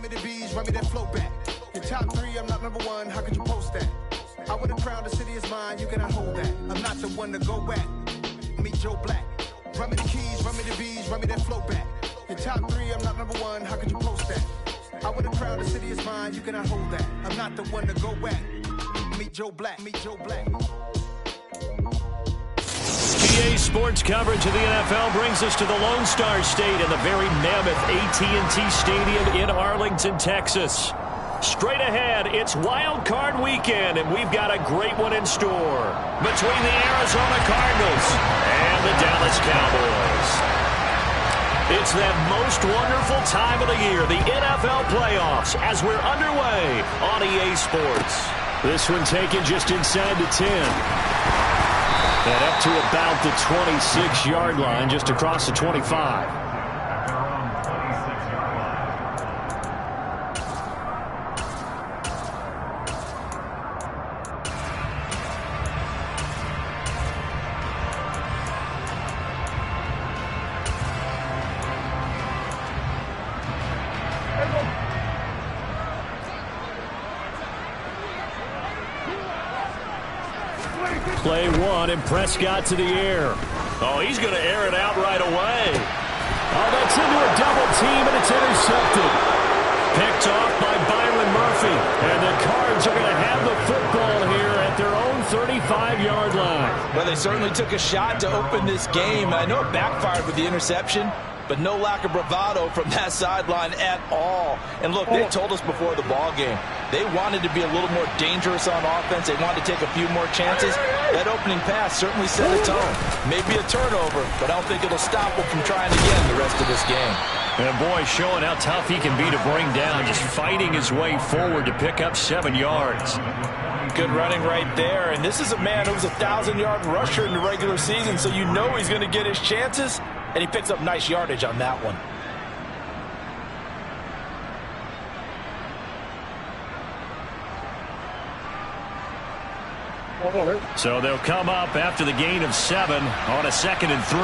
me the B's, run me that flow back. Your top 3, I'm not number 1, how could you post that? I would have crowned the city is mine, you cannot hold that. I'm not the one to go back. Meet Joe Black. Run me the keys, run me the B's, run me that flow back. Your top 3, I'm not number 1, how could you post that? I would have crowned the city is mine, you cannot hold that. I'm not the one to go back. Meet Joe Black, meet Joe Black. PA Sports coverage of the NFL brings us to the Lone Star State in the very mammoth AT&T Stadium in Arlington, Texas. Straight ahead, it's Wild Card Weekend, and we've got a great one in store between the Arizona Cardinals and the Dallas Cowboys. It's that most wonderful time of the year, the NFL playoffs, as we're underway on EA Sports. This one taken just inside the 10. And up to about the 26-yard line, just across the 25. Play 1, and Prescott to the air. Oh, he's going to air it out right away. Oh, that's into a double team, and it's intercepted. Picked off by Byron Murphy. And the Cards are going to have the football here at their own 35-yard line. Well, they certainly took a shot to open this game. I know it backfired with the interception, but no lack of bravado from that sideline at all. And look, they told us before the ball game, they wanted to be a little more dangerous on offense. They wanted to take a few more chances. That opening pass certainly set a tone. Maybe a turnover, but I don't think it'll stop them from trying again the rest of this game. And boy, showing how tough he can be to bring down, just fighting his way forward to pick up 7 yards. Good running right there. And this is a man who was a 1,000-yard rusher in the regular season, so you know he's going to get his chances. And he picks up nice yardage on that one. So they'll come up after the gain of 7 on a 2nd and 3.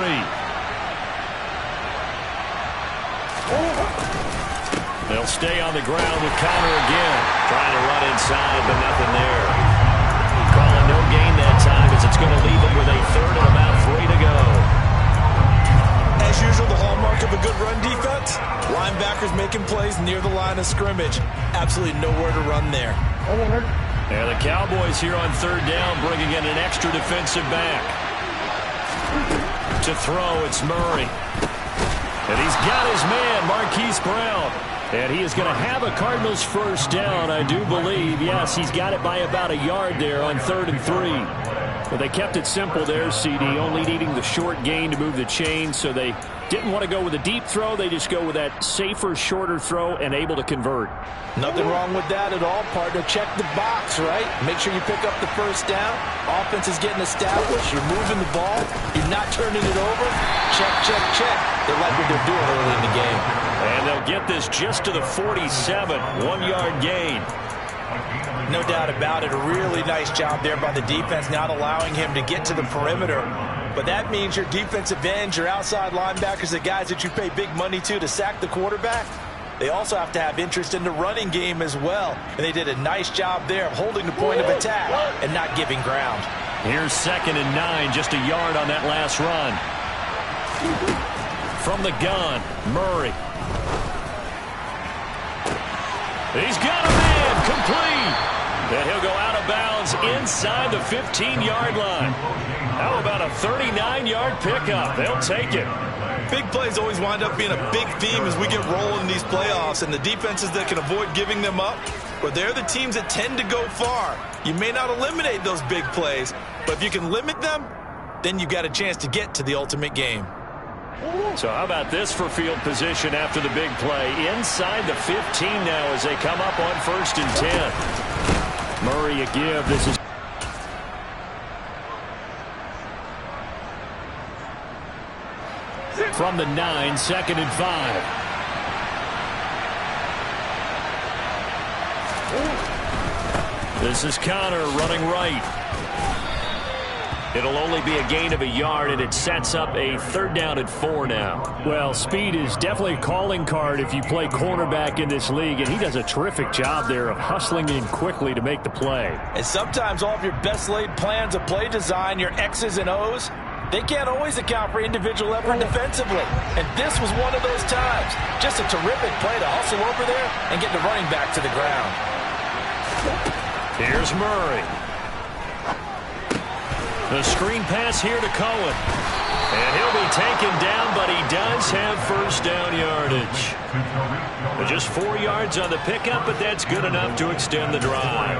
They'll stay on the ground with Connor again. Trying to run inside, but nothing there. Calling no gain that time as it's going to leave them with a 3rd and about 3 to go. As usual, the hallmark of a good run defense, linebackers making plays near the line of scrimmage. Absolutely nowhere to run there. And the Cowboys here on 3rd down, bringing in an extra defensive back. To throw, it's Murray. And he's got his man, Marquise Brown. And he is going to have a Cardinals 1st down, I do believe. Yes, he's got it by about a yard there on 3rd and 3. Well, they kept it simple there, CD, only needing the short gain to move the chain, so they didn't want to go with a deep throw. They just go with that safer, shorter throw and able to convert. Nothing wrong with that at all, partner. Check the box, right? Make sure you pick up the 1st down. Offense is getting established. You're moving the ball. You're not turning it over. Check, check, check. They like what they're doing early in the game. And they'll get this just to the 47, 1-yard gain. No doubt about it. A really nice job there by the defense, not allowing him to get to the perimeter. But that means your defensive ends, your outside linebackers, the guys that you pay big money to sack the quarterback, they also have to have interest in the running game as well. And they did a nice job there of holding the point of attack and not giving ground. Here's 2nd and 9, just a yard on that last run. From the gun, Murray. He's got a man, complete. And he'll go out of bounds inside the 15-yard line. How about a 39-yard pickup? They'll take it. Big plays always wind up being a big theme as we get rolling in these playoffs, and the defenses that can avoid giving them up, but they're the teams that tend to go far. You may not eliminate those big plays, but if you can limit them, then you've got a chance to get to the ultimate game. So how about this for field position after the big play? Inside the 15 now as they come up on 1st and 10. Murray a give. This is from the 9, 2nd and 5. This is Connor running right. It'll only be a gain of a yard, and it sets up a 3rd down and 4 now. Well, speed is definitely a calling card if you play cornerback in this league, and he does a terrific job there of hustling in quickly to make the play. And sometimes all of your best laid plans of play design, your X's and O's, they can't always account for individual effort defensively. And this was one of those times. Just a terrific play to hustle over there and get the running back to the ground. Here's Murray. The screen pass here to Cohen. And he'll be taken down, but he does have 1st down yardage. Just 4 yards on the pickup, but that's good enough to extend the drive.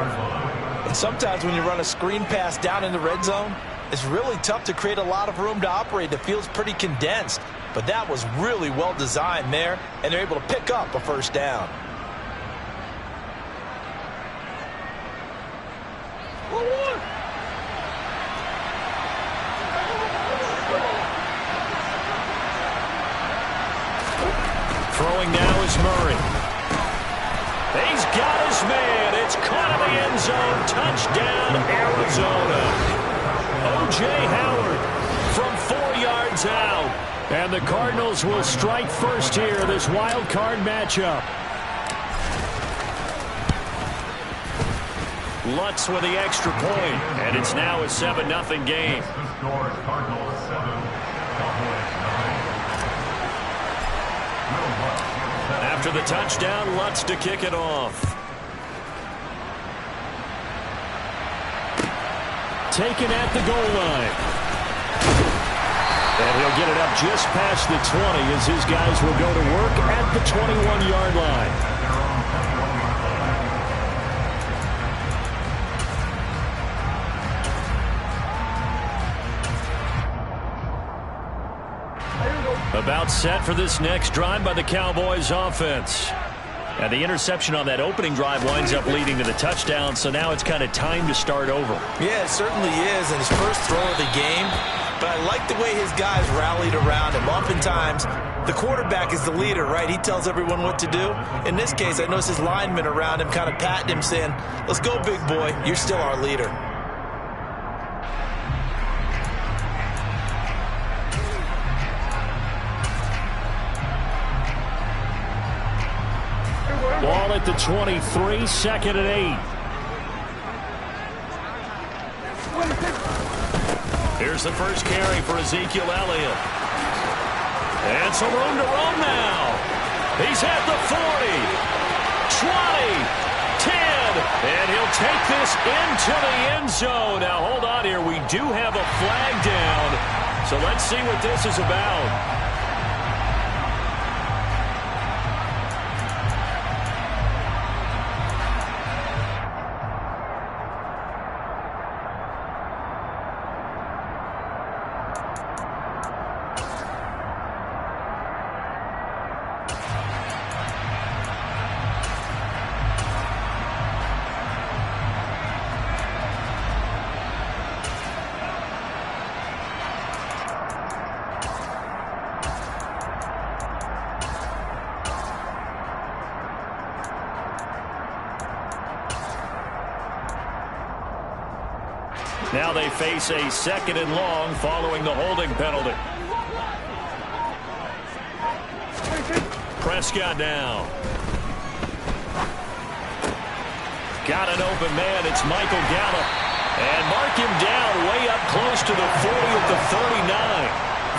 And sometimes when you run a screen pass down in the red zone, it's really tough to create a lot of room to operate. It feels pretty condensed. But that was really well designed there, and they're able to pick up a 1st down. Throwing now is Murray. He's got his man. It's caught in the end zone. Touchdown, Arizona. O.J. Howard from 4 yards out. And the Cardinals will strike first here, this wild card matchup. Lutz with the extra point, and it's now a 7-0 game. After the touchdown, Lutz to kick it off. Taken at the goal line. And he'll get it up just past the 20 as his guys will go to work at the 21-yard line. About set for this next drive by the Cowboys offense. And the interception on that opening drive winds up leading to the touchdown, so now it's kind of time to start over. Yeah, it certainly is, and his first throw of the game. But I like the way his guys rallied around him. Oftentimes, the quarterback is the leader, right? He tells everyone what to do. In this case, I noticed his linemen around him kind of patting him, saying, "Let's go, big boy. You're still our leader." Ball at the 23, 2nd and 8. Here's the first carry for Ezekiel Elliott. And some room to roam now. He's at the 40, 20, 10, and he'll take this into the end zone. Now, hold on here. We do have a flag down, so let's see what this is about. Now they face a 2nd and long following the holding penalty. Prescott now. Got an open man. It's Michael Gallup. And mark him down way up close to the 40 at the 39.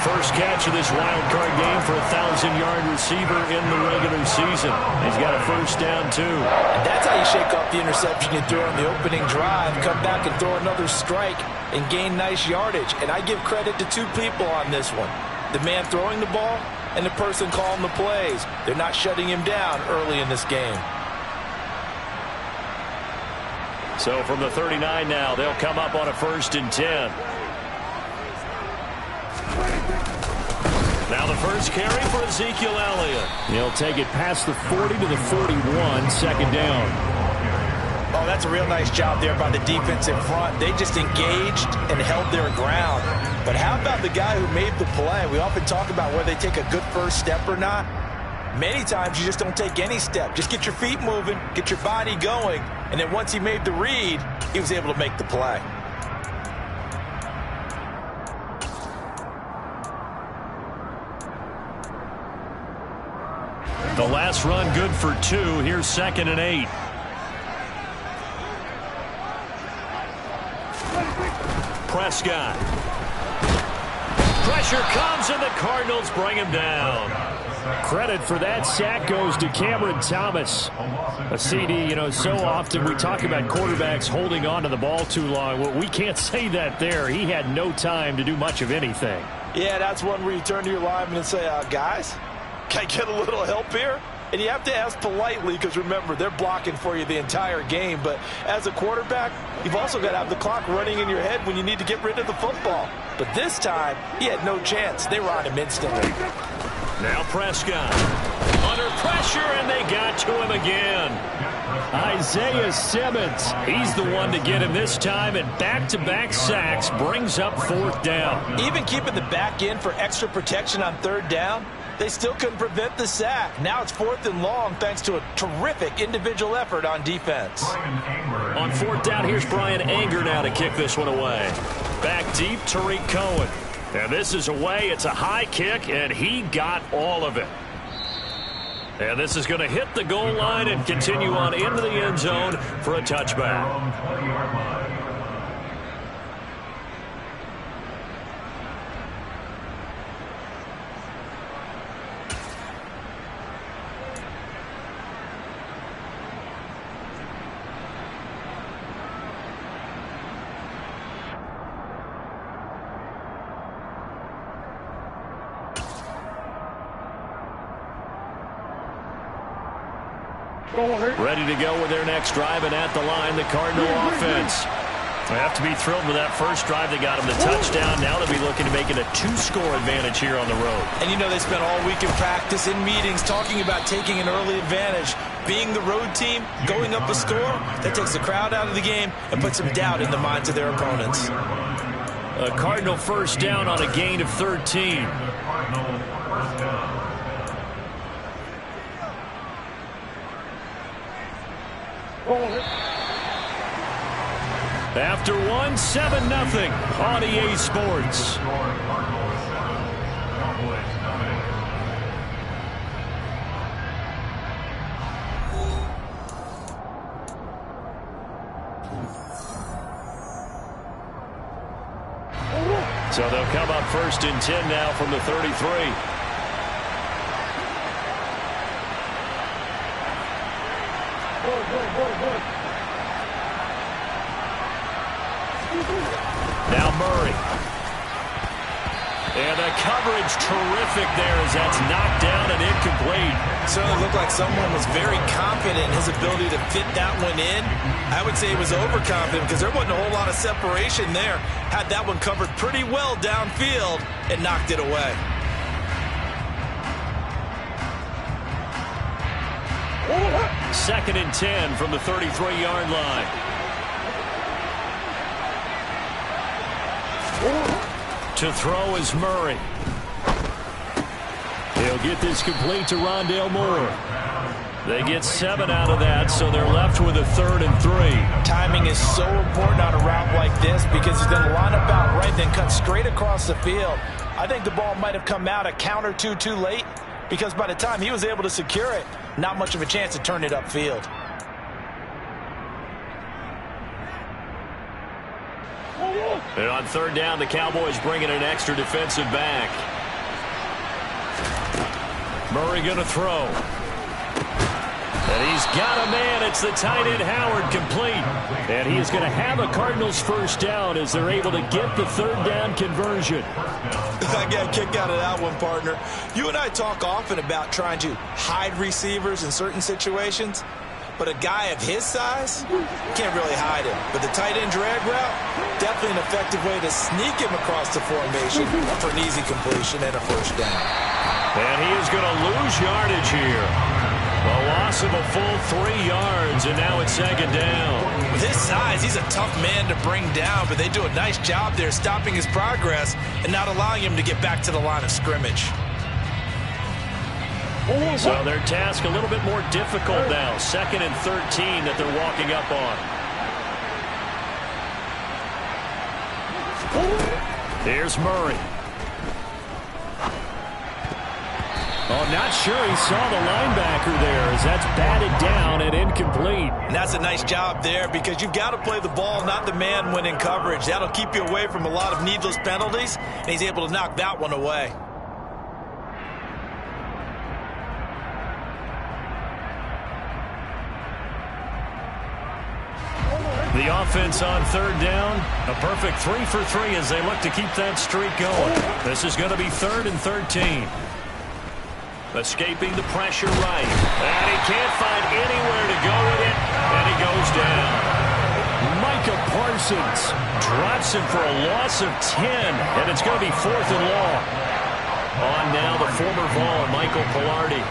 First catch of this wild card game for a 1,000-yard receiver in the regular season. He's got a 1st down, too. And that's how you shake off the interception you threw on the opening drive, come back and throw another strike and gain nice yardage. And I give credit to 2 people on this one. The man throwing the ball and the person calling the plays. They're not shutting him down early in this game. So from the 39 now, they'll come up on a 1st and 10. Now the first carry for Ezekiel Elliott. He'll take it past the 40 to the 41, 2nd down. Oh, that's a real nice job there by the defense in front. They just engaged and held their ground. But how about the guy who made the play? We often talk about whether they take a good first step or not. Many times you just don't take any step. Just get your feet moving, get your body going, and then once he made the read, he was able to make the play. The last run good for 2. Here's 2nd and 8. Prescott. Pressure comes, and the Cardinals bring him down. Credit for that sack goes to Cameron Thomas. A CD, so often we talk about quarterbacks holding on to the ball too long. Well, we can't say that there. He had no time to do much of anything. Yeah, that's one where you turn to your lineman and say, guys, can I get a little help here? And you have to ask politely because, remember, they're blocking for you the entire game. But as a quarterback, you've also got to have the clock running in your head when you need to get rid of the football. But this time, he had no chance. They were on him instantly. Now Prescott. Under pressure, and they got to him again. Isaiah Simmons. He's the one to get him this time, and back-to-back sacks brings up 4th down. Even keeping the back end for extra protection on 3rd down, they still couldn't prevent the sack. Now it's 4th and long thanks to a terrific individual effort on defense. On 4th down, here's Brian Anger now to kick this one away. Back deep, Tariq Cohen. And this is away. It's a high kick, and he got all of it. And this is going to hit the goal line and continue on into the end zone for a touchback. Ready to go with their next drive, and at the line, the Cardinal offense. They have to be thrilled with that first drive. They got them the touchdown. Now they'll be looking to make it a 2-score advantage here on the road. And they spent all week in practice, in meetings, talking about taking an early advantage. Being the road team, going up a score, that takes the crowd out of the game and puts some doubt in the minds of their opponents. A Cardinal first down on a gain of 13. After 7-0 on EA Sports. So they'll come up 1st and 10 now from the 33. Now Murray. And the coverage terrific there as that's knocked down and incomplete. Certainly looked like someone was very confident in his ability to fit that one in. I would say he was overconfident because there wasn't a whole lot of separation there. Had that one covered pretty well downfield and knocked it away. Second and 10 from the 33-yard line. To throw is Murray. He'll get this complete to Rondale Moore. They get 7 out of that, so they're left with a 3rd and 3. Timing is so important on a route like this because he's going to line up out right, then cut straight across the field. I think the ball might have come out a count or two too late because by the time he was able to secure it, not much of a chance to turn it upfield. And on 3rd down, the Cowboys bring in an extra defensive back. Murray going to throw. And he's got a man. It's the tight end Howard complete. And he is going to have a Cardinals first down as they're able to get the 3rd down conversion. I got a kick out of that one, partner. You and I talk often about trying to hide receivers in certain situations. But a guy of his size, can't really hide him. But the tight end drag route, definitely an effective way to sneak him across the formation for an easy completion and a first down. And he is going to lose yardage here. A loss of a full 3 yards, and now it's 2nd down. With his size, he's a tough man to bring down, but they do a nice job there stopping his progress and not allowing him to get back to the line of scrimmage. So their task a little bit more difficult now. 2nd and 13 that they're walking up on. Here's Murray. Oh, not sure he saw the linebacker there as that's batted down and incomplete. And that's a nice job there because you've got to play the ball, not the man when in coverage. That'll keep you away from a lot of needless penalties, and he's able to knock that one away. The offense on third down, a perfect 3 for 3 as they look to keep that streak going. This is going to be 3rd and 13. Escaping the pressure right. And he can't find anywhere to go with it, and he goes down. Micah Parsons drops him for a loss of 10, and it's going to be 4th and long. On now, the former Vol, Michael Palardy.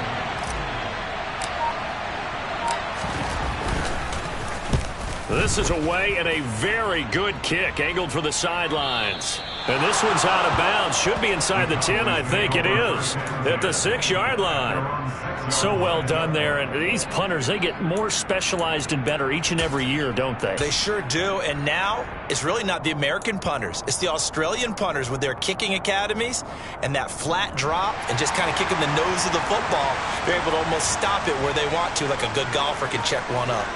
This is away and a very good kick angled for the sidelines. And this one's out of bounds. Should be inside the 10, I think it is. At the 6-yard line. So well done there. And these punters, they get more specialized and better each and every year, don't they? They sure do. And now it's really not the American punters. It's the Australian punters with their kicking academies and that flat drop and just kind of kicking the nose of the football. They're able to almost stop it where they want to, like a good golfer can check one up.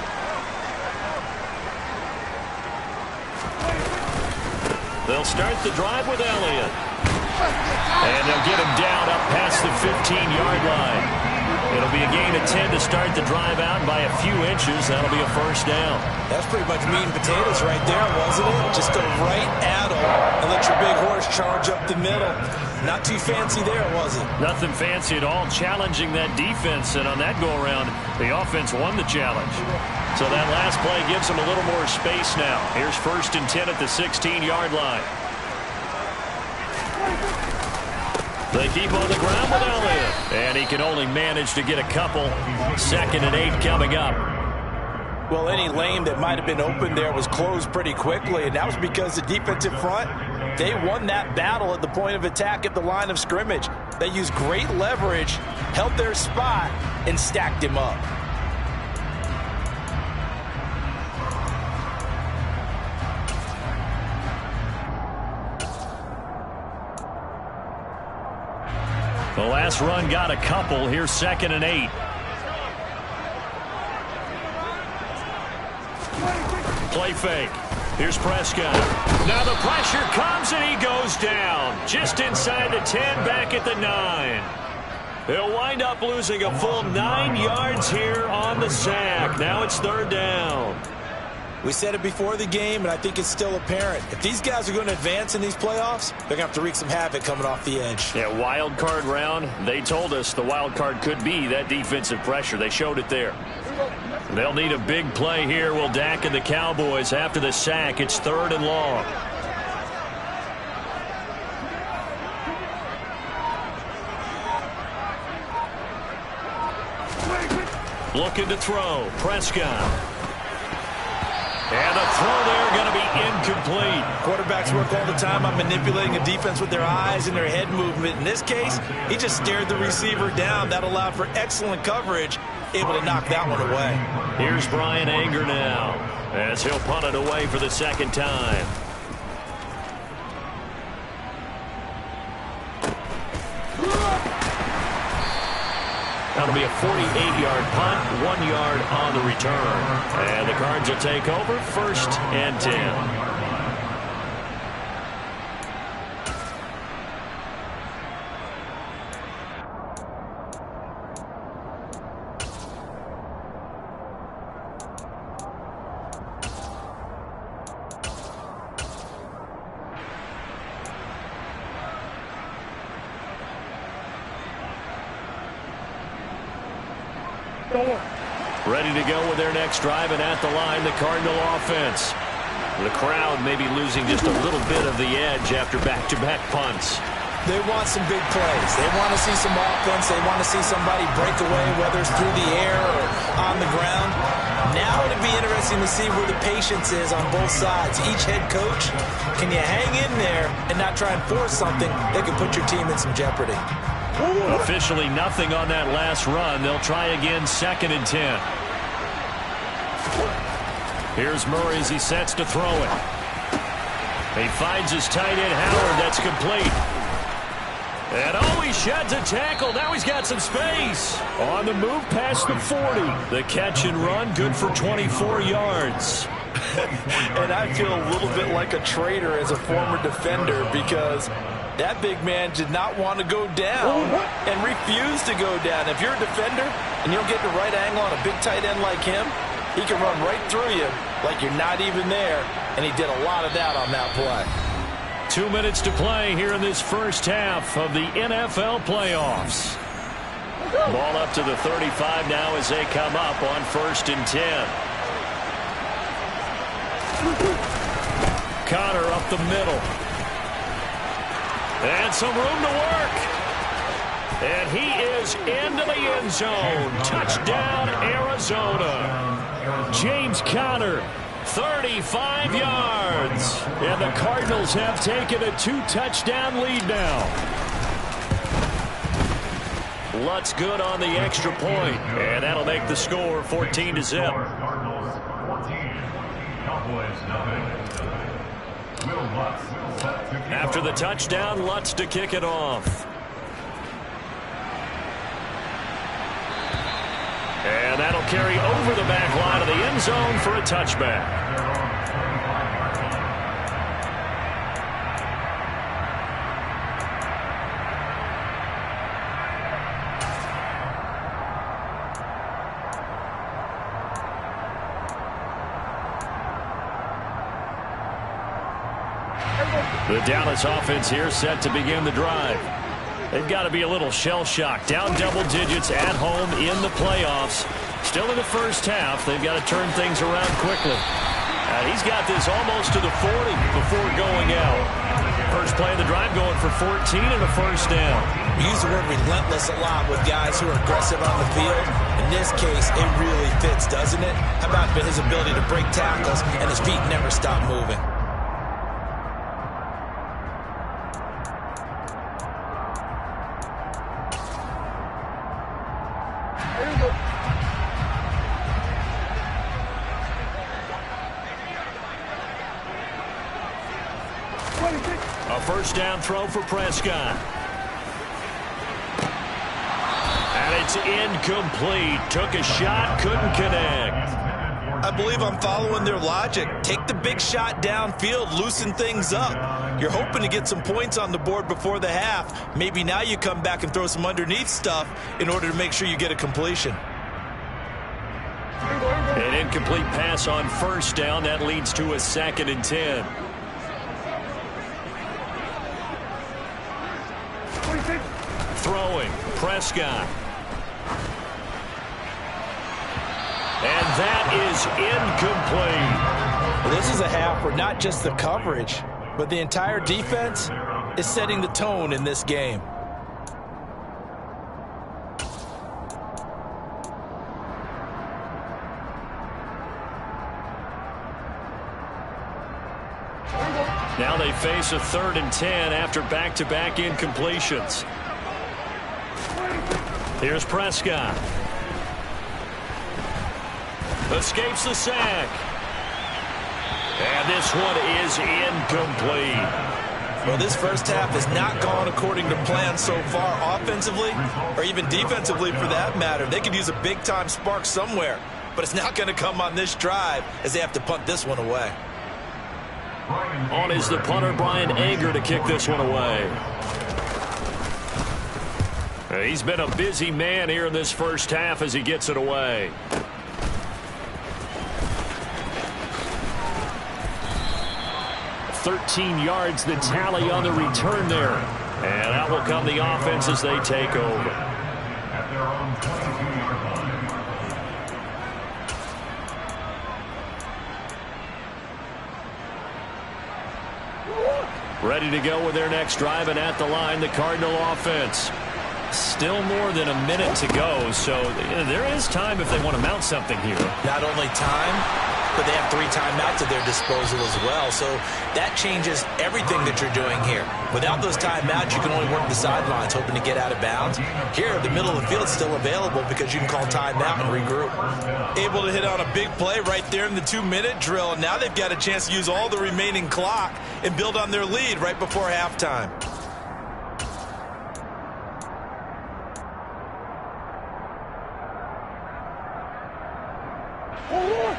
They'll start the drive with Elliott. And they'll get him down up past the 15-yard line. It'll be a gain of 10 to start the drive out by a few inches. That'll be a first down. That's pretty much meat and potatoes right there, wasn't it? Just go right at them and let your big horse charge up the middle. Not too fancy there, was it? Nothing fancy at all. Challenging that defense, and on that go-around, the offense won the challenge. So that last play gives them a little more space now. Here's 1st and 10 at the 16-yard line. They keep on the ground with Elliott. And he can only manage to get a couple. 2nd and 8 coming up. Well, any lane that might have been open there was closed pretty quickly, and that was because the defensive front, they won that battle at the point of attack at the line of scrimmage. They used great leverage, held their spot, and stacked him up. The last run got a couple. Here's 2nd and 8. Play fake. Here's Prescott. Now the pressure comes and he goes down. Just inside the 10, back at the 9. They'll wind up losing a full 9 yards here on the sack. Now it's 3rd down. We said it before the game, and I think it's still apparent. If these guys are going to advance in these playoffs, they're going to have to wreak some havoc coming off the edge. Yeah, wild card round. They told us the wild card could be that defensive pressure. They showed it there. They'll need a big play here. Will Dak and the Cowboys after the sack. It's 3rd and long. Looking to throw. Prescott. And the throw there going to be incomplete. Quarterbacks work all the time on manipulating a defense with their eyes and their head movement. In this case, he just stared the receiver down. That allowed for excellent coverage, able to knock that one away. Here's Brian Anger now as he'll punt it away for the 2nd time. That'll be a 48-yard punt, 1 yard on the return. And the Cards will take over 1st and 10. Ready to go with their next drive, and at the line, the Cardinal offense. The crowd maybe losing just a little bit of the edge after back-to-back punts. They want some big plays. They want to see some offense. They want to see somebody break away, whether it's through the air or on the ground. Now it'd be interesting to see where the patience is on both sides. Each head coach, can you hang in there and not try and force something that could put your team in some jeopardy? Officially nothing on that last run. They'll try again, 2nd and 10. Here's Murray as he sets to throw it. He finds his tight end, Howard. That's complete. And he sheds a tackle. Now he's got some space. On the move past the 40. The catch and run, good for 24 yards. And I feel a little bit like a traitor as a former defender because that big man did not want to go down and refused to go down. If you're a defender and you don't get the right angle on a big tight end like him, he can run right through you like you're not even there, and he did a lot of that on that play. 2 minutes to play here in this first half of the NFL playoffs. Ball up to the 35 now as they come up on 1st and 10. Conner up the middle. And some room to work. And he is into the end zone. Touchdown, Arizona. James Conner. 35 yards. And the Cardinals have taken a 2-touchdown lead now. Lutz good on the extra point. And that'll make the score 14-0. After the touchdown, Lutz to kick it off. And that'll carry over the back line of the end zone for a touchback. The Dallas offense here set to begin the drive. They've got to be a little shell-shocked. Down double digits at home in the playoffs. Still in the first half. They've got to turn things around quickly. He's got this almost to the 40 before going out. First play of the drive going for 14 and a first down. We use the word relentless a lot with guys who are aggressive on the field. In this case, it really fits, doesn't it? How about his ability to break tackles and his feet never stop moving? A first down throw for Prescott. And it's incomplete. Took a shot, couldn't connect. I believe I'm following their logic. Take the big shot downfield, loosen things up. You're hoping to get some points on the board before the half. Maybe now you come back and throw some underneath stuff in order to make sure you get a completion. An incomplete pass on first down. That leads to a 2nd and 10. Throwing, Prescott. And that is incomplete. Well, this is a half where not just the coverage, but the entire defense is setting the tone in this game. Now they face a 3rd and 10 after back-to-back incompletions. Here's Prescott. Escapes the sack. And this one is incomplete. Well, this first half has not gone according to plan so far offensively or even defensively for that matter. They could use a big-time spark somewhere, but it's not going to come on this drive as they have to punt this one away. On is the punter, Brian Anger, to kick this one away. He's been a busy man here in this first half as he gets it away. $13 yards the tally on the return there. And out will come the offense as they take over. Ready to go with their next drive, and at the line, the Cardinal offense. Still more than a minute to go, so there is time if they want to mount something here. Not only time, but they have 3 timeouts at their disposal as well, so that changes everything that you're doing here. Without those timeouts, you can only work the sidelines, hoping to get out of bounds. Here, the middle of the field is still available because you can call timeout and regroup. Able to hit on a big play right there in the 2-minute drill, and now they've got a chance to use all the remaining clock and build on their lead right before halftime.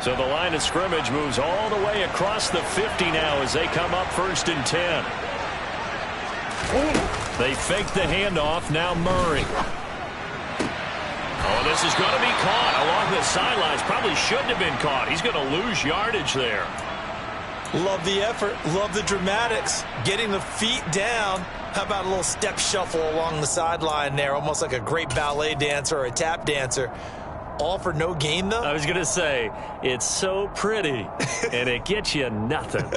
So the line of scrimmage moves all the way across the 50 now as they come up 1st and 10. They fake the handoff. Now Murray. Oh, this is going to be caught along the sidelines. Probably shouldn't have been caught. He's going to lose yardage there. Love the effort. Love the dramatics. Getting the feet down. How about a little step shuffle along the sideline there? Almost like a great ballet dancer or a tap dancer. All for no gain, though? I was going to say, it's so pretty, and it gets you nothing.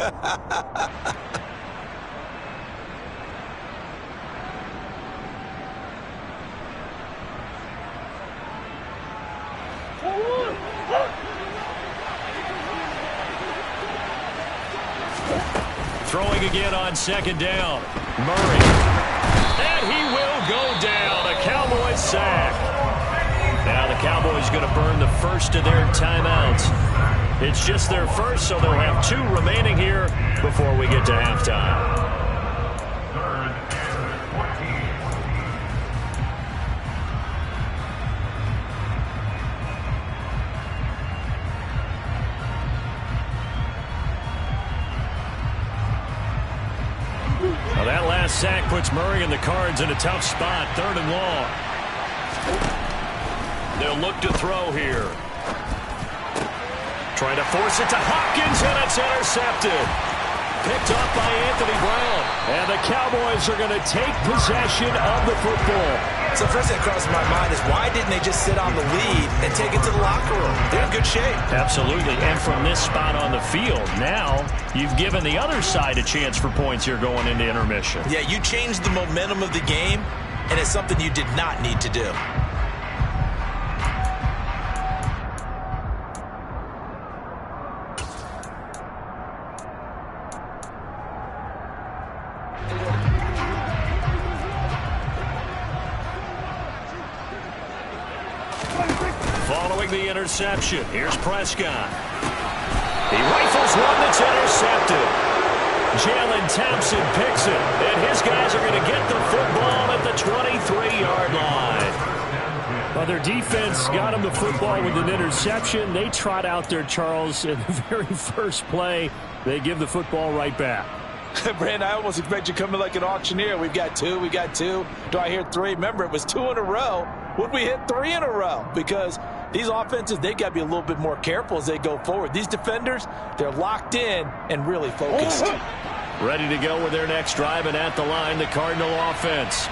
Throwing again on 2nd down. Murray. And he will go down. A Cowboys sack. Now the Cowboys going to burn the first of their timeouts. It's just their first, so they'll have 2 remaining here before we get to halftime. Well, that last sack puts Murray and the Cards in a tough spot. 3rd and long. They'll look to throw here. Trying to force it to Hopkins, and it's intercepted. Picked up by Anthony Brown. And the Cowboys are going to take possession of the football. So first thing that crosses my mind is why didn't they just sit on the lead and take it to the locker room? They're in good shape. Absolutely. And from this spot on the field, now you've given the other side a chance for points here going into intermission. Yeah, you changed the momentum of the game, and it's something you did not need to do. Following the interception, here's Prescott. He rifles one that's intercepted. Jalen Thompson picks it, and his guys are going to get the football at the 23-yard line. Well, their defense got him the football with an interception. They trot out there, Charles, in the very first play. They give the football right back. Brandon, I almost expect you coming like an auctioneer. We've got 2, we got 2. Do I hear 3? Remember, it was 2 in a row. Would we hit 3 in a row? Because these offenses, they got to be a little bit more careful as they go forward. These defenders, they're locked in and really focused. Ready to go with their next drive, and at the line, the Cardinal offense.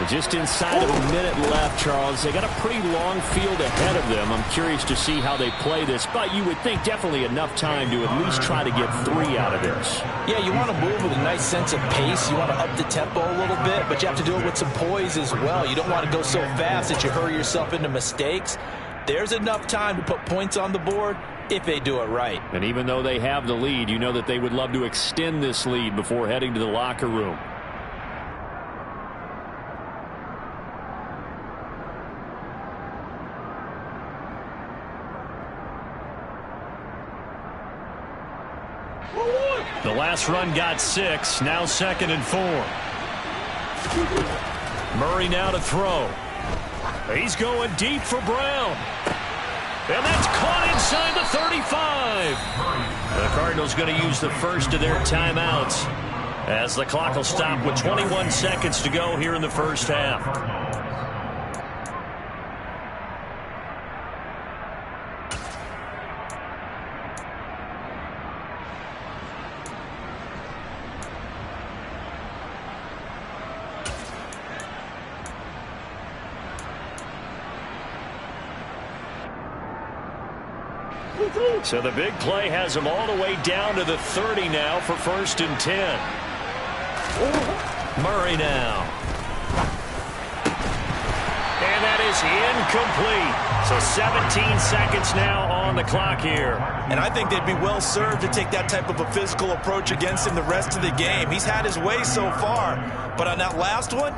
Just inside of a minute left, Charles. They got a pretty long field ahead of them. I'm curious to see how they play this, but you would think definitely enough time to at least try to get 3 out of this. Yeah, you want to move with a nice sense of pace. You want to up the tempo a little bit, but you have to do it with some poise as well. You don't want to go so fast that you hurry yourself into mistakes. There's enough time to put points on the board if they do it right. And even though they have the lead, you know that they would love to extend this lead before heading to the locker room. The last run got 6. Now 2nd and 4. Murray now to throw. He's going deep for Brown. And that's caught inside the 35. The Cardinals going to use the first of their timeouts as the clock will stop with 21 seconds to go here in the first half. So the big play has them all the way down to the 30 now for 1st and 10. Murray now. And that is incomplete. So 17 seconds now on the clock here. And I think they'd be well served to take that type of a physical approach against him the rest of the game. He's had his way so far. But on that last one,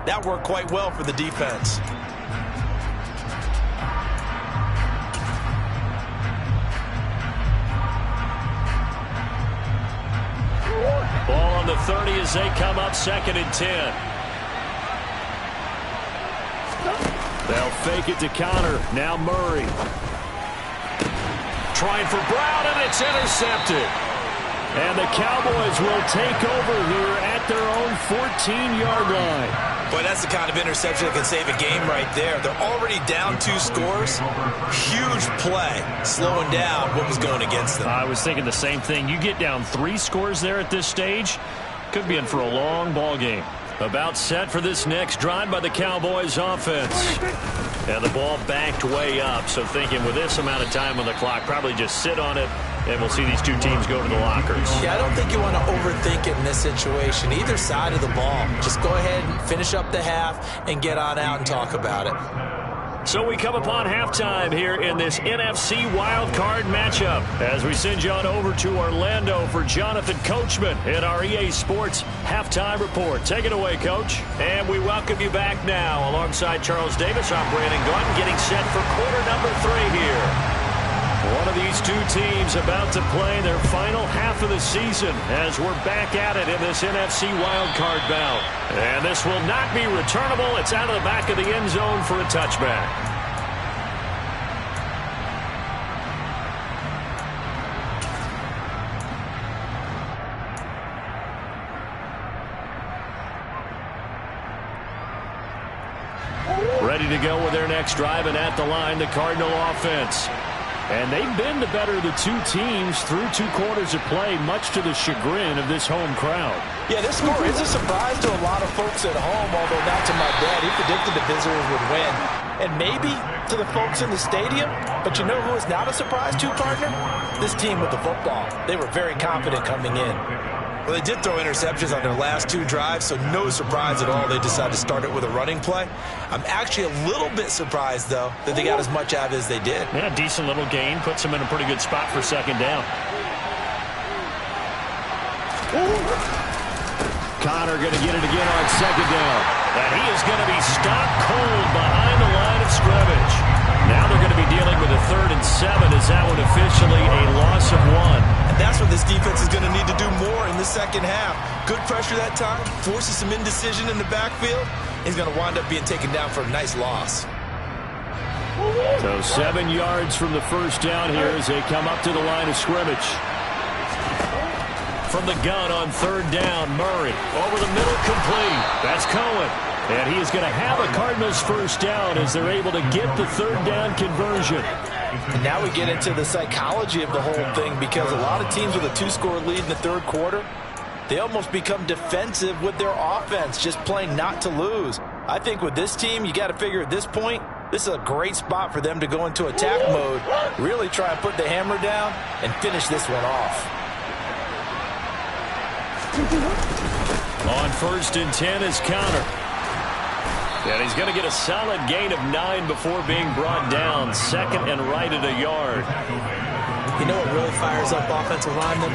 that worked quite well for the defense. Ball on the 30 as they come up 2nd and 10. They'll fake it to Connor. Now Murray. trying for Brown, and it's intercepted. And the Cowboys will take over here at their own 14-yard line. Boy, that's the kind of interception that can save a game right there. They're already down 2 scores. Huge play, slowing down what was going against them. I was thinking the same thing. You get down 3 scores there at this stage, could be in for a long ball game. About set for this next drive by the Cowboys offense. And the ball backed way up, so thinking with this amount of time on the clock, probably just sit on it, and we'll see these two teams go to the lockers. Yeah, I don't think you want to overthink it in this situation. Either side of the ball. Just go ahead and finish up the half and get on out and talk about it. So we come upon halftime here in this NFC wildcard matchup as we send you on over to Orlando for Jonathan Coachman in our EA Sports Halftime Report. Take it away, Coach. And we welcome you back now. Alongside Charles Davis, I'm Brandon Gunn, getting set for quarter number 3 here. One of these two teams about to play their final half of the season as we're back at it in this NFC wildcard bout. And this will not be returnable. It's out of the back of the end zone for a touchback. Ready to go with their next drive, and at the line, the Cardinal offense. And they've been the better of the two teams through 2 quarters of play, much to the chagrin of this home crowd. Yeah, this score is a surprise to a lot of folks at home, although not to my dad. He predicted the visitors would win. And maybe to the folks in the stadium. But you know who is not a surprise to, partner? This team with the football. They were very confident coming in. Well, they did throw interceptions on their last 2 drives, so no surprise at all they decided to start it with a running play. I'm actually a little bit surprised, though, that they got as much out of it as they did. Yeah, decent little gain. Puts them in a pretty good spot for second down. Connor going to get it again on second down. And he is going to be stopped cold behind the line of scrimmage. Now they're going to be dealing with a 3rd and 7 as that one officially a loss of 1. And that's what this defense is going to need to do more in the second half. Good pressure that time, forces some indecision in the backfield. He's going to wind up being taken down for a nice loss. So 7 yards from the first down here as they come up to the line of scrimmage. From the gun on 3rd down, Murray over the middle, complete. That's Cohen. And he is going to have a Cardinals first down as they're able to get the 3rd down conversion. And now we get into the psychology of the whole thing, because a lot of teams with a 2-score lead in the 3rd quarter, they almost become defensive with their offense, just playing not to lose. I think with this team, you got to figure at this point, this is a great spot for them to go into attack mode, really try and put the hammer down and finish this one off. On 1st and 10 is Connor. And he's going to get a solid gain of 9 before being brought down. 2nd and right at a yard. You know what really fires up offensive linemen?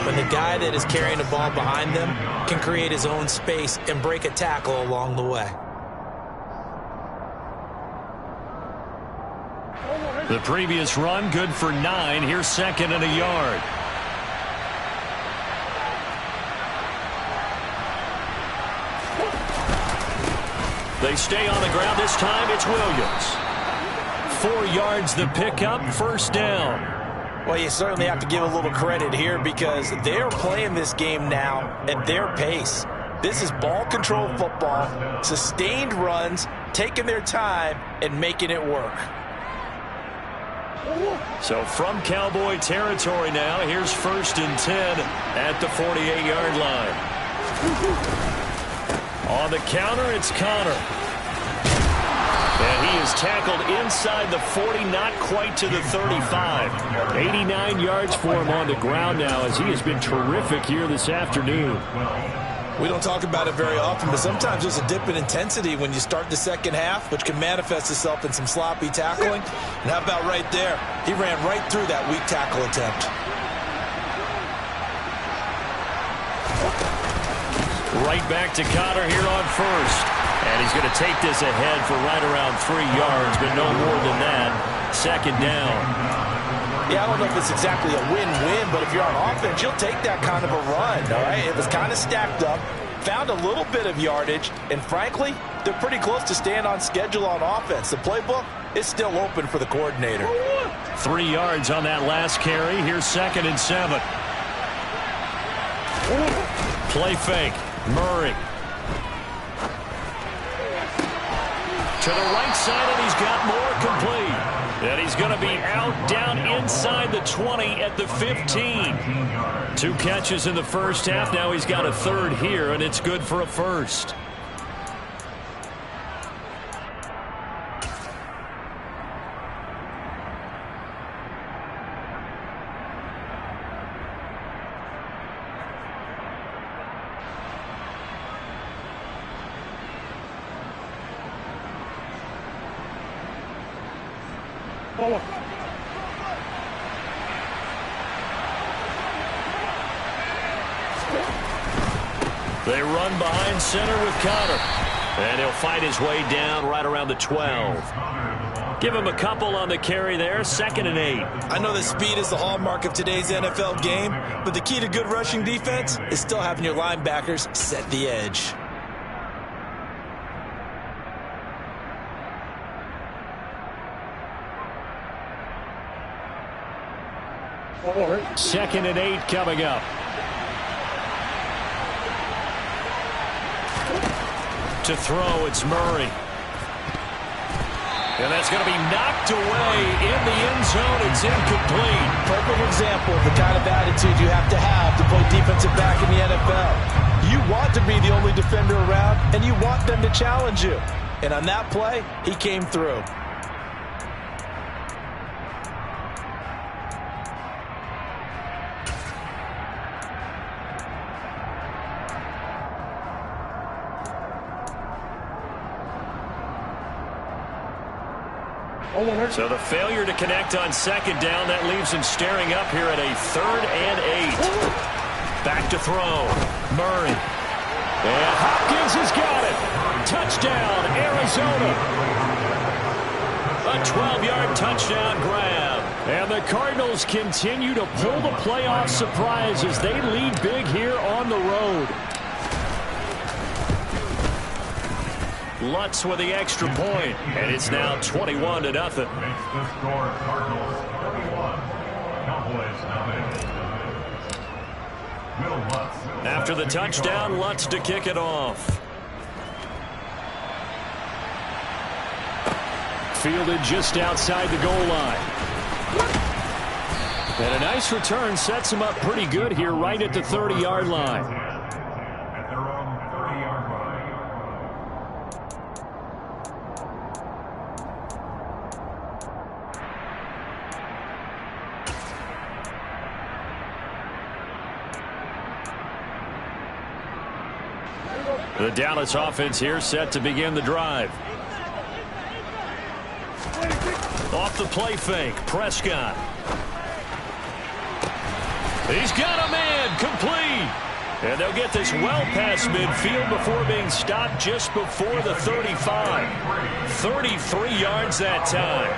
When the guy that is carrying the ball behind them can create his own space and break a tackle along the way. The previous run, good for 9. Here's 2nd and a yard. They stay on the ground. This time it's Williams. 4 yards the pickup, first down. Well, you certainly have to give a little credit here because they're playing this game now at their pace. This is ball control football, sustained runs, taking their time and making it work. So from Cowboy territory now, here's 1st and 10 at the 48-yard line. On the counter, it's Connor. And he is tackled inside the 40, not quite to the 35. 89 yards for him on the ground now as he has been terrific here this afternoon. We don't talk about it very often, but sometimes there's a dip in intensity when you start the second half, which can manifest itself in some sloppy tackling. And how about right there? He ran right through that weak tackle attempt. Right back to Connor here on 1st. And he's going to take this ahead for right around 3 yards, but no more than that. 2nd down. Yeah, I don't know if it's exactly a win-win, but if you're on offense, you'll take that kind of a run, all right? It was kind of stacked up. found a little bit of yardage, and frankly, they're pretty close to staying on schedule on offense. The playbook is still open for the coordinator. 3 yards on that last carry. Here's 2nd and 7. Play fake. Murray. To the right side, and he's got more complete. And he's going to be out down inside the 20 at the 15. 2 catches in the first half. Now he's got a 3rd here, and it's good for a 1st. They run behind center with Conner. And he'll fight his way down right around the 12. Give him a couple on the carry there. 2nd and 8. I know that speed is the hallmark of today's NFL game, but the key to good rushing defense is still having your linebackers set the edge. Second and 8 coming up. To throw, it's Murray. And that's going to be knocked away in the end zone. It's incomplete. Perfect example of the kind of attitude you have to play defensive back in the NFL. You want to be the only defender around, and you want them to challenge you. And on that play, he came through. So the failure to connect on 2nd down, that leaves him staring up here at a 3rd and 8. Back to throw. Murray. And Hopkins has got it. Touchdown, Arizona. A 12-yard touchdown grab. And the Cardinals continue to pull the playoff surprise as they lead big here on the road. Lutz with the extra point, and it's now 21-0. After the touchdown, Lutz to kick it off. Fielded just outside the goal line. And a nice return sets him up pretty good here right at the 30-yard line. The Dallas offense here set to begin the drive. Off the play fake, Prescott. He's got a man, complete. And they'll get this well past midfield before being stopped just before the 35. 33 yards that time.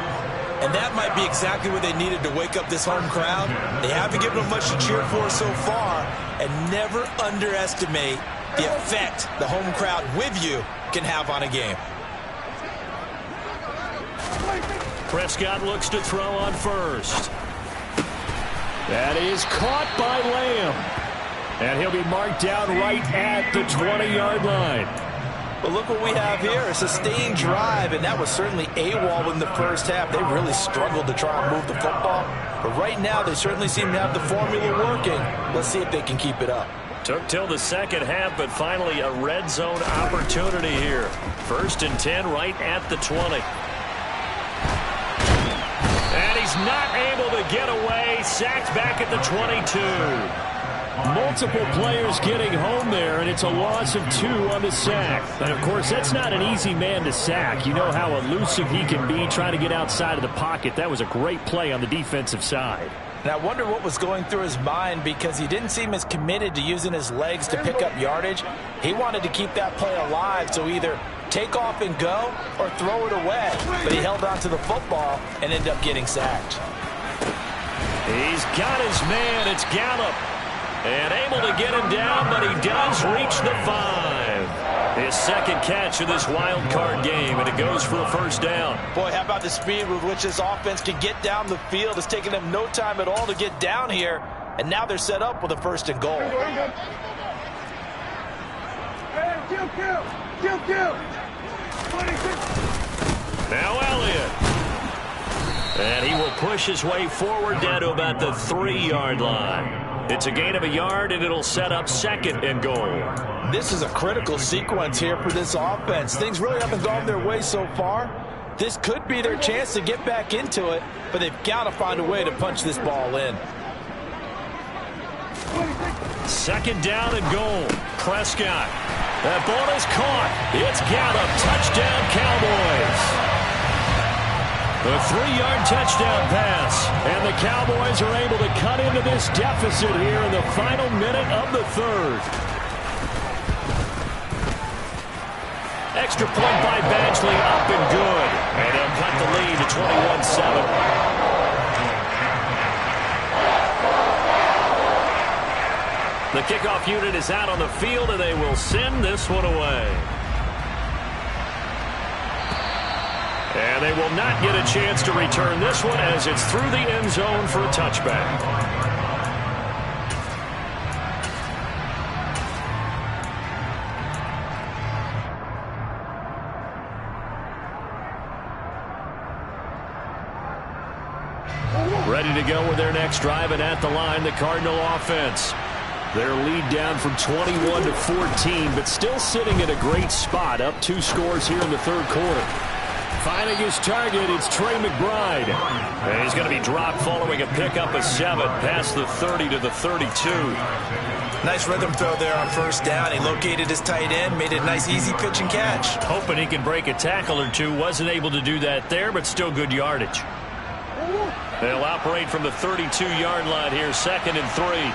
And that might be exactly what they needed to wake up this home crowd. They haven't given them much to cheer for so far, and never underestimate the effect the home crowd with you can have on a game. Prescott looks to throw on 1st. That is caught by Lamb. And he'll be marked down right at the 20-yard line. But look what we have here, a sustained drive, and that was certainly AWOL in the first half. They really struggled to try and move the football. But right now, they certainly seem to have the formula working. Let's see if they can keep it up. Took till the second half, but finally a red zone opportunity here. 1st and 10 right at the 20. And he's not able to get away. Sacked back at the 22. Multiple players getting home there, and it's a loss of 2 on the sack. And, of course, that's not an easy man to sack. You know how elusive he can be trying to get outside of the pocket. That was a great play on the defensive side. And I wonder what was going through his mind, because he didn't seem as committed to using his legs to pick up yardage. He wanted to keep that play alive, so either take off and go or throw it away. But he held on to the football and ended up getting sacked. He's got his man. It's Gallup. And able to get him down, but he does reach the 5. His second catch of this wild card game, and it goes for a first down. Boy, how about the speed with which this offense can get down the field? It's taken them no time at all to get down here, and now they're set up with a 1st and goal. Now Elliott. And he will push his way forward down to about the 3-yard line. It's a gain of a yard, and it'll set up 2nd and goal. This is a critical sequence here for this offense. Things really haven't gone their way so far. This could be their chance to get back into it, but they've got to find a way to punch this ball in. 2nd down and goal. Prescott. That ball is caught. It's Gallup. Touchdown, Cowboys. A 3-yard touchdown pass. And the Cowboys are able to cut into this deficit here in the final minute of the 3rd. Extra point by Badgley, up and good. And they'll cut the lead to 21-7. The kickoff unit is out on the field, and they will send this one away. And they will not get a chance to return this one as it's through the end zone for a touchback. Ready to go with their next drive, and at the line, the Cardinal offense. Their lead down from 21 to 14, but still sitting in a great spot, up 2 scores here in the 3rd quarter. Finding his target, it's Trey McBride. And he's going to be dropped following a pickup of 7, past the 30 to the 32. Nice rhythm throw there on 1st down. He located his tight end, made it a nice easy pitch and catch. Hoping he can break a tackle or two. Wasn't able to do that there, but still good yardage. They'll operate from the 32-yard line here, 2nd and 3.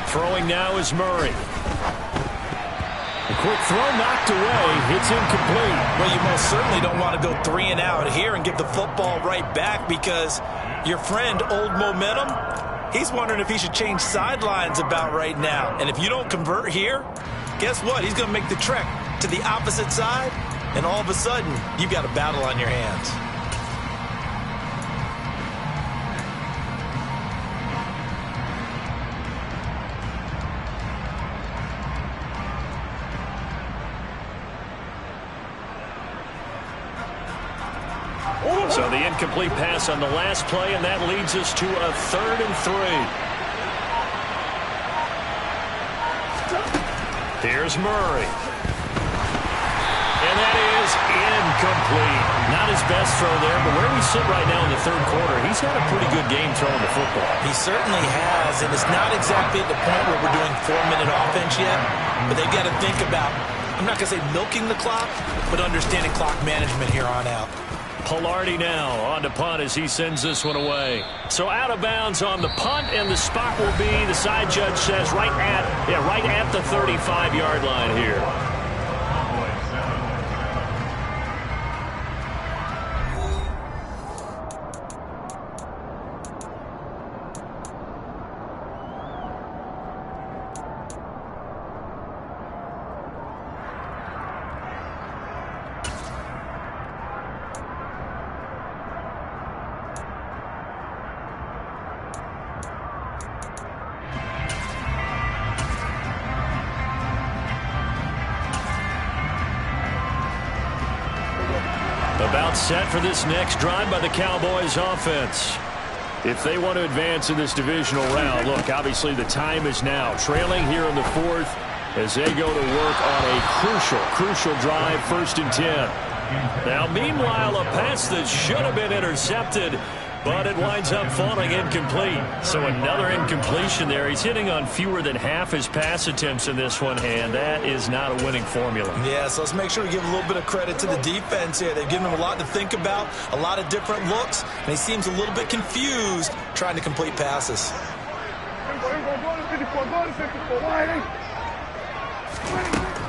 Throwing now is Murray. A quick throw knocked away. It's incomplete. Well, you most certainly don't want to go 3 and out here and give the football right back, because your friend, Old Momentum, he's wondering if he should change sidelines about right now. And if you don't convert here, guess what? He's going to make the trek to the opposite side, and all of a sudden, you've got a battle on your hands. So the incomplete pass on the last play, and that leads us to a 3rd and 3. Here's Murray. And that is incomplete. Not his best throw there, but where we sit right now in the 3rd quarter, he's had a pretty good game throwing the football. He certainly has, and it's not exactly at the point where we're doing 4-minute offense yet, but they've got to think about, I'm not going to say milking the clock, but understanding clock management here on out. Palardy now on to punt as he sends this one away. So out of bounds on the punt, and the spot will be, the side judge says, right at the 35-yard line here. About set for this next drive by the Cowboys offense. If they want to advance in this divisional round, look, obviously the time is now. Trailing here in the 4th as they go to work on a crucial drive, 1st and 10. Now, meanwhile, a pass that should have been intercepted, but it winds up falling incomplete. So another incompletion there. He's hitting on fewer than half his pass attempts in this one, and that is not a winning formula. Yeah, so let's make sure we give a little bit of credit to the defense here. They've given him a lot to think about, a lot of different looks, and he seems a little bit confused trying to complete passes.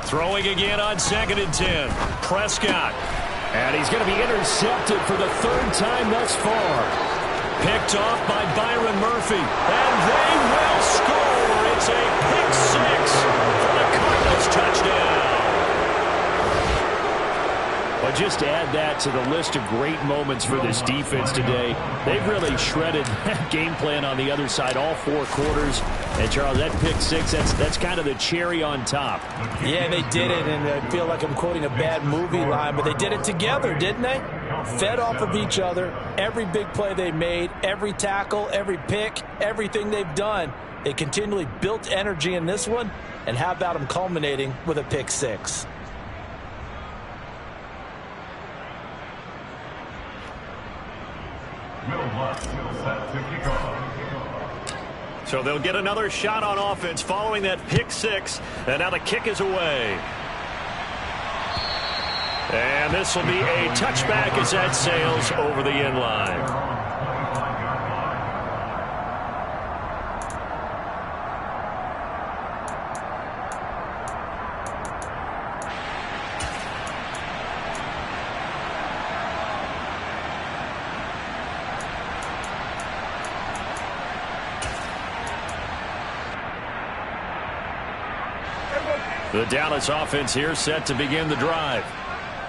Throwing again on 2nd and 10. Prescott. And he's going to be intercepted for the 3rd time thus far. Picked off by Byron Murphy. And they will score. It's a pick 6 for the Cardinals touchdown. But just add that to the list of great moments for this defense today. They've really shredded that game plan on the other side all 4 quarters. And, Charles, that pick 6, that's kind of the cherry on top. Yeah, they did it, and I feel like I'm quoting a bad movie line, but they did it together, didn't they? Fed off of each other. Every big play they made, every tackle, every pick, everything they've done. They continually built energy in this one, and how about them culminating with a pick 6? So they'll get another shot on offense following that pick 6. And now the kick is away. And this will be a touchback as that sails over the end line. The Dallas offense here set to begin the drive.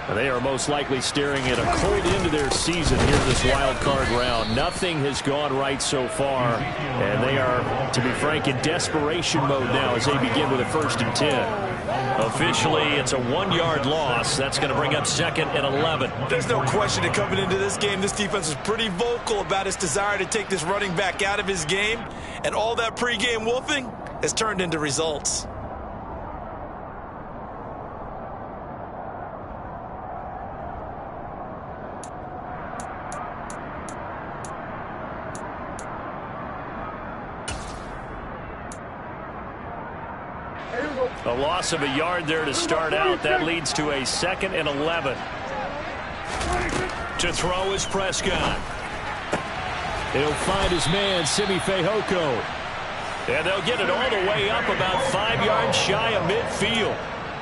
They are most likely staring at a cold end to their season here in this wild card round. Nothing has gone right so far, and they are, to be frank, in desperation mode now as they begin with a 1st and 10. Officially, it's a 1-yard loss. That's going to bring up 2nd and 11. There's no question that coming into this game, this defense is pretty vocal about its desire to take this running back out of his game, and all that pregame wolfing has turned into results. A loss of a yard there to start out. That leads to a 2nd and 11. To throw is Prescott. He'll find his man, Simi Fehoko. And they'll get it all the way up about 5 yards shy of midfield.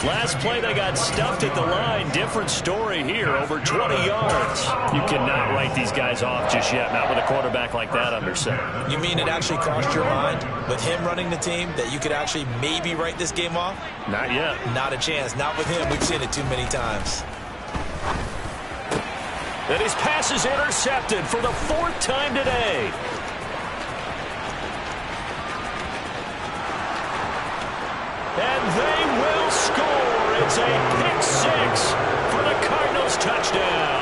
Last play, they got stuffed at the line. Different story here, over 20 yards. You cannot write these guys off just yet, not with a quarterback like that under center. You mean it actually crossed your mind with him running the team that you could actually maybe write this game off? Not yet. Not a chance. Not with him. We've seen it too many times. And his pass is intercepted for the 4th time today. And they will score. It's a pick 6 for the Cardinals touchdown.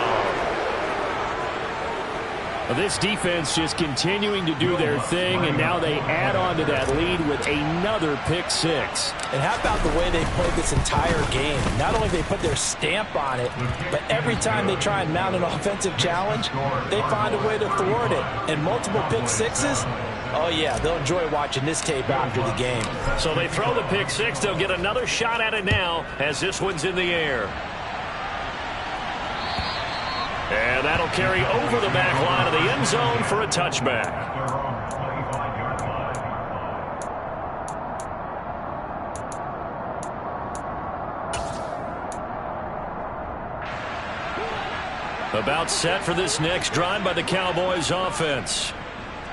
This defense just continuing to do their thing, and now they add on to that lead with another pick 6. And how about the way they played this entire game? Not only they put their stamp on it, but every time they try and mount an offensive challenge, they find a way to thwart it. And multiple pick 6s, oh yeah, they'll enjoy watching this tape after the game. So they throw the pick 6. They'll get another shot at it now as this one's in the air. And that'll carry over the back line of the end zone for a touchback. About set for this next drive by the Cowboys offense.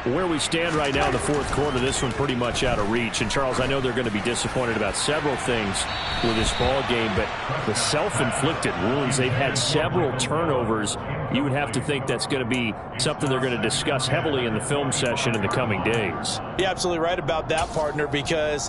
Where we stand right now in the 4th quarter, this one pretty much out of reach. And, Charles, I know they're going to be disappointed about several things with this ball game, but the self-inflicted wounds, they've had several turnovers. You would have to think that's going to be something they're going to discuss heavily in the film session in the coming days. You're absolutely right about that, partner, because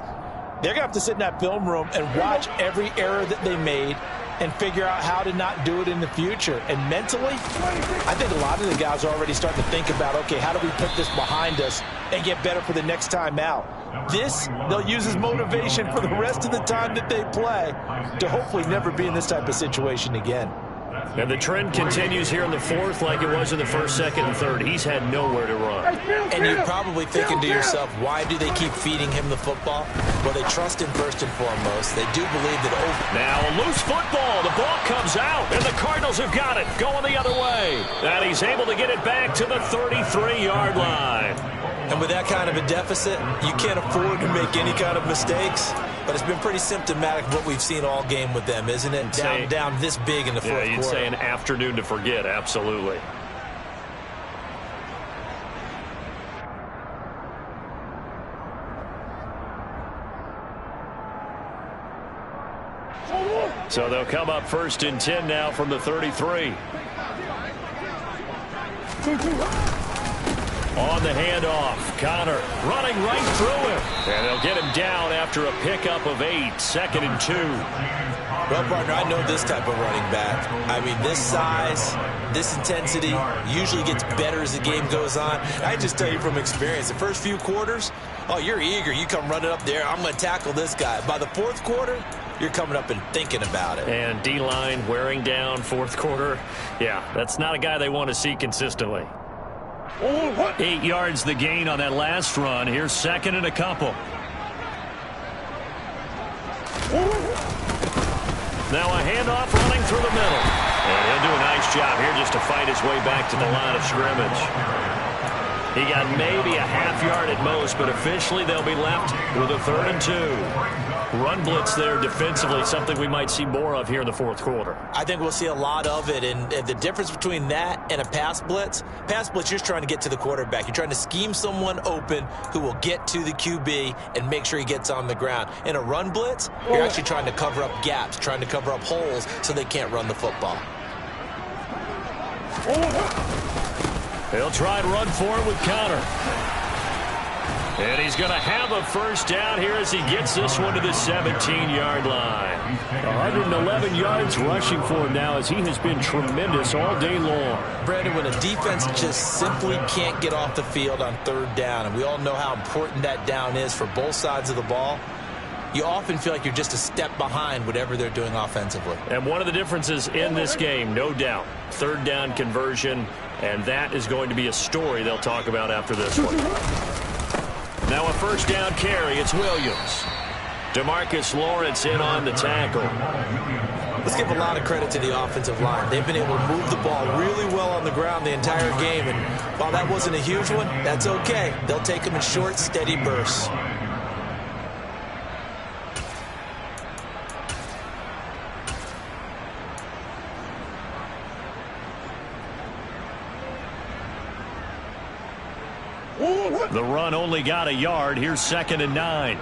they're going to have to sit in that film room and watch every error that they made and figure out how to not do it in the future. And mentally, I think a lot of the guys are already starting to think about, okay, how do we put this behind us and get better for the next time out? This, they'll use as motivation for the rest of the time that they play to hopefully never be in this type of situation again. And the trend continues here in the 4th like it was in the 1st, 2nd, and 3rd. He's had nowhere to run. And you're probably thinking to yourself, why do they keep feeding him the football? Well, they trust him first and foremost. They do believe that Now a loose football. The ball comes out, and the Cardinals have got it. Going the other way. And he's able to get it back to the 33-yard line. And with that kind of a deficit, you can't afford to make any kind of mistakes. But it's been pretty symptomatic of what we've seen all game with them, isn't it? Down this big in the fourth quarter. Yeah, you'd say an afternoon to forget, absolutely. So they'll come up 1st and 10 now from the 33. On the handoff, Connor running right through him. And they'll get him down after a pickup of 8, 2nd and 2. Well, partner, I know this type of running back. I mean, this size, this intensity usually gets better as the game goes on. I just tell you from experience, the first few quarters, oh, you're eager. You come running up there, I'm going to tackle this guy. By the fourth quarter, you're coming up and thinking about it. And D-line wearing down fourth quarter. Yeah, that's not a guy they want to see consistently. 8 yards the gain on that last run. Here's 2nd and a couple. Now a handoff running through the middle. And he'll do a nice job here just to fight his way back to the line of scrimmage. He got maybe a half yard at most, but officially they'll be left with a 3rd and 2. Run blitz there defensively, something we might see more of here in the fourth quarter. I think we'll see a lot of it, and the difference between that and a pass blitz, you're just trying to get to the quarterback. You're trying to scheme someone open who will get to the QB and make sure he gets on the ground. In a run blitz, you're actually trying to cover up gaps, trying to cover up holes so they can't run the football. He'll try and run for it with Connor. And he's going to have a first down here as he gets this one to the 17-yard line. 111 yards rushing for him now as he has been tremendous all day long. Brandon, when a defense just simply can't get off the field on 3rd down, and we all know how important that down is for both sides of the ball, you often feel like you're just a step behind whatever they're doing offensively. And one of the differences in this game, no doubt, 3rd down conversion, and that is going to be a story they'll talk about after this one. Now a first down carry. It's Williams. DeMarcus Lawrence in on the tackle. Let's give a lot of credit to the offensive line. They've been able to move the ball really well on the ground the entire game. And while that wasn't a huge one, that's okay. They'll take them in short, steady bursts. The run only got a yard. Here's 2nd and 9.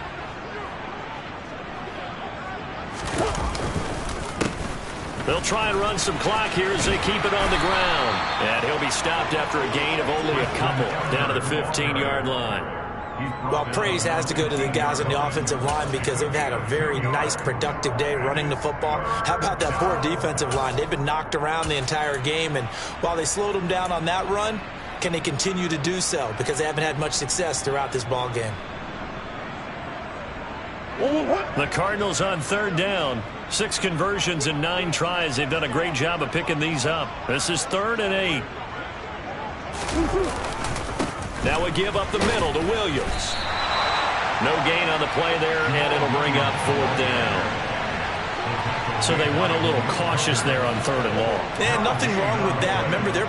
They'll try and run some clock here as they keep it on the ground. And he'll be stopped after a gain of only a couple down to the 15-yard line. Well, praise has to go to the guys on the offensive line because they've had a very nice, productive day running the football. How about that poor defensive line? They've been knocked around the entire game, and while they slowed them down on that run, can they continue to do so? Because they haven't had much success throughout this ball game. The Cardinals on 3rd down. 6 conversions and 9 tries. They've done a great job of picking these up. This is 3rd and 8. Now a give up the middle to Williams. No gain on the play there, and it'll bring up 4th down. So they went a little cautious there on 3rd and long. And nothing wrong with that. Remember, they're